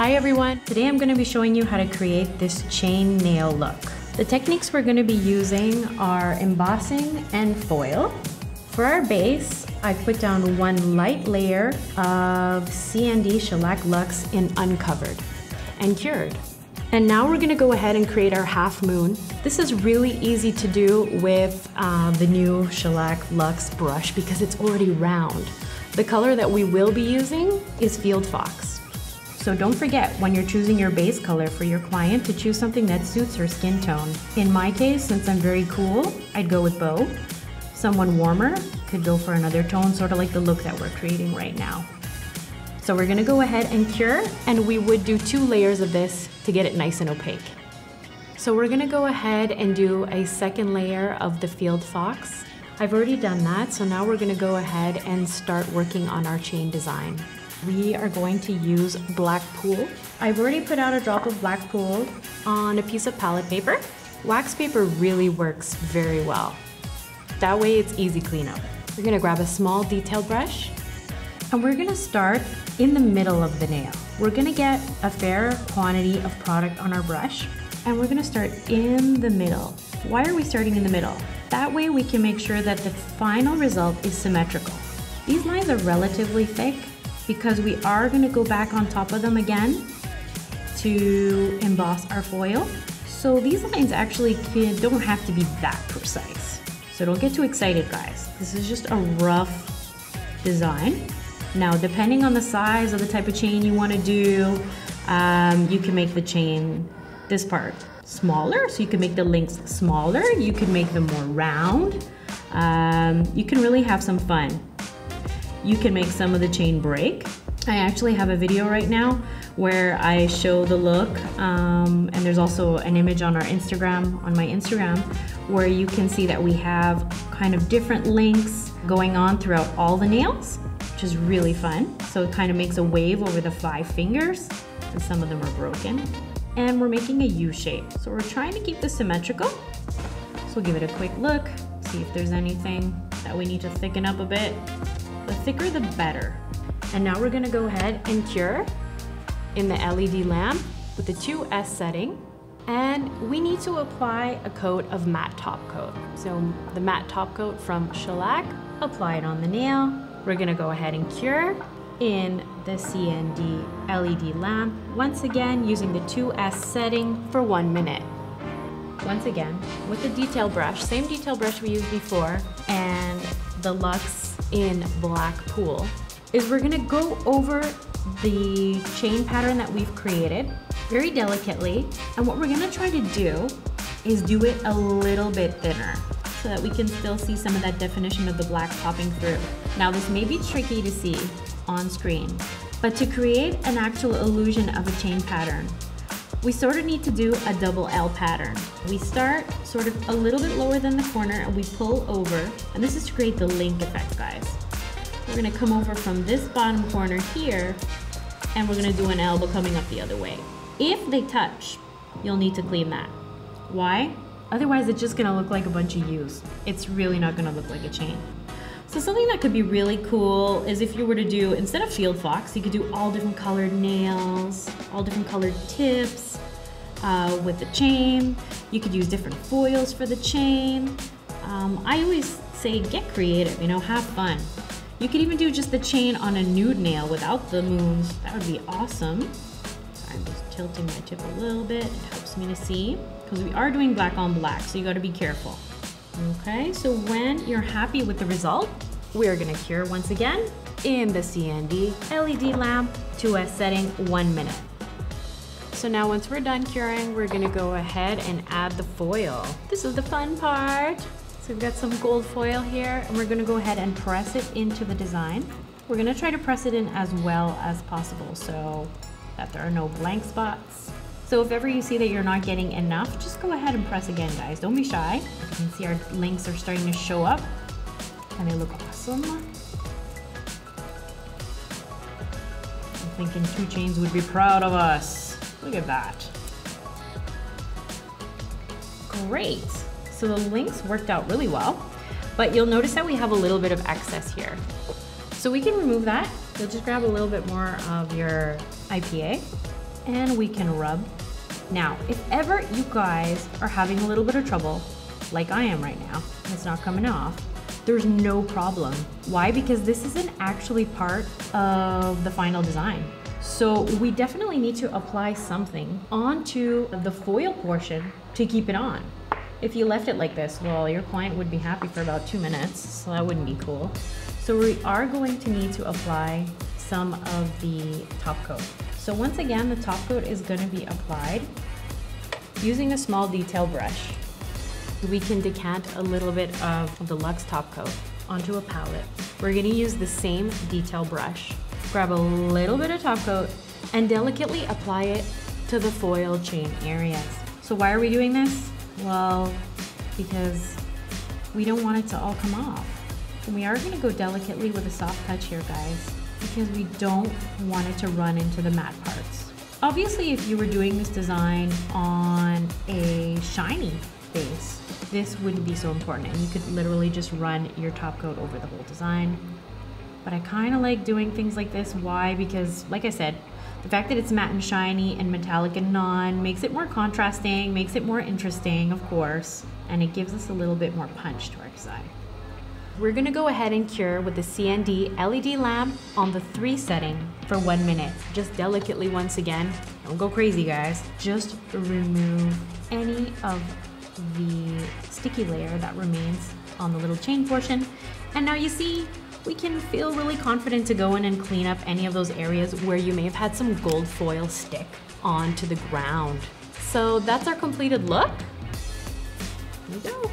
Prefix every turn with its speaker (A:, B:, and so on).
A: Hi everyone, today I'm going to be showing you how to create this chain nail look. The techniques we're going to be using are embossing and foil. For our base, I put down one light layer of CND Shellac Luxe in uncovered and cured. And now we're going to go ahead and create our half moon. This is really easy to do with the new Shellac Luxe brush because it's already round. The color that we will be using is Field Fox. So don't forget when you're choosing your base color for your client to choose something that suits her skin tone. In my case, since I'm very cool, I'd go with Bow. Someone warmer could go for another tone, sort of like the look that we're creating right now. So we're gonna go ahead and cure, and we would do 2 layers of this to get it nice and opaque. So we're gonna go ahead and do a second layer of the Field Fox. I've already done that, so now we're gonna go ahead and start working on our chain design. We are going to use black pool. I've already put out a drop of black pool on a piece of palette paper. Wax paper really works very well. That way it's easy cleanup. We're gonna grab a small detail brush and we're gonna start in the middle of the nail. We're gonna get a fair quantity of product on our brush and we're gonna start in the middle. Why are we starting in the middle? That way we can make sure that the final result is symmetrical. These lines are relatively thick because we are gonna go back on top of them again to emboss our foil. So these lines actually don't have to be that precise. So don't get too excited, guys. This is just a rough design. Now, depending on the size of the type of chain you wanna do, you can make the chain, this part, smaller. So you can make the links smaller. You can make them more round. You can really have some fun. You can make some of the chain break. I actually have a video right now where I show the look, and there's also an image on our Instagram, on my Instagram, where you can see that we have kind of different links going on throughout all the nails, which is really fun. So it kind of makes a wave over the 5 fingers, and some of them are broken. And we're making a U shape. So we're trying to keep this symmetrical. So we'll give it a quick look, see if there's anything that we need to thicken up a bit. The thicker, the better. And now we're gonna go ahead and cure in the LED lamp with the 2S setting. And we need to apply a coat of matte top coat. So the matte top coat from Shellac, apply it on the nail. We're gonna go ahead and cure in the CND LED lamp. Once again, using the 2S setting for 1 minute. Once again, with the detail brush, same detail brush we used before, and the Luxe in black pool, is we're gonna go over the chain pattern that we've created very delicately. And what we're gonna try to do is do it a little bit thinner so that we can still see some of that definition of the black popping through. Now this may be tricky to see on screen, but to create an actual illusion of a chain pattern, we sort of need to do a double L pattern. We start sort of a little bit lower than the corner and we pull over, and this is to create the link effect, guys. We're gonna come over from this bottom corner here, and we're gonna do an elbow coming up the other way. If they touch, you'll need to clean that. Why? Otherwise it's just gonna look like a bunch of U's. It's really not gonna look like a chain. So something that could be really cool is if you were to do, instead of Field Fox, you could do all different colored nails, all different colored tips with the chain. You could use different foils for the chain. I always say get creative, you know, have fun. You could even do just the chain on a nude nail without the moons. That would be awesome. Sorry, I'm just tilting my tip a little bit. It helps me to see, because we are doing black on black, so you gotta be careful. Okay, so when you're happy with the result, we're gonna cure once again in the CND LED lamp, 2S setting, 1 minute. So now once we're done curing, we're gonna go ahead and add the foil. This is the fun part. So we've got some gold foil here, and we're gonna go ahead and press it into the design. We're gonna try to press it in as well as possible so that there are no blank spots. So if ever you see that you're not getting enough, just go ahead and press again, guys. Don't be shy. You can see our links are starting to show up, and they look awesome. I'm thinking 2 Chainz would be proud of us. Look at that. Great. So the links worked out really well, but you'll notice that we have a little bit of excess here. So we can remove that. You'll just grab a little bit more of your IPA and we can rub. Now, if ever you guys are having a little bit of trouble, like I am right now, it's not coming off, there's no problem. Why? Because this isn't actually part of the final design. So we definitely need to apply something onto the foil portion to keep it on. If you left it like this, well, your client would be happy for about 2 minutes, so that wouldn't be cool. So we are going to need to apply some of the top coat. So once again, the top coat is going to be applied using a small detail brush. We can decant a little bit of the Luxe top coat onto a palette. We're going to use the same detail brush. Grab a little bit of top coat and delicately apply it to the foil chain areas. So why are we doing this? Well, because we don't want it to all come off. And we are going to go delicately with a soft touch here, guys, because we don't want it to run into the matte parts. Obviously, if you were doing this design on a shiny base, this wouldn't be so important, and you could literally just run your top coat over the whole design. But I kind of like doing things like this. Why? Because, like I said, the fact that it's matte and shiny and metallic and non makes it more contrasting, makes it more interesting, of course, and it gives us a little bit more punch to our design. We're gonna go ahead and cure with the CND LED lamp on the 3 setting for 1 minute. Just delicately once again. Don't go crazy, guys. Just remove any of the sticky layer that remains on the little chain portion. And now you see, we can feel really confident to go in and clean up any of those areas where you may have had some gold foil stick onto the ground. So that's our completed look. Here we go.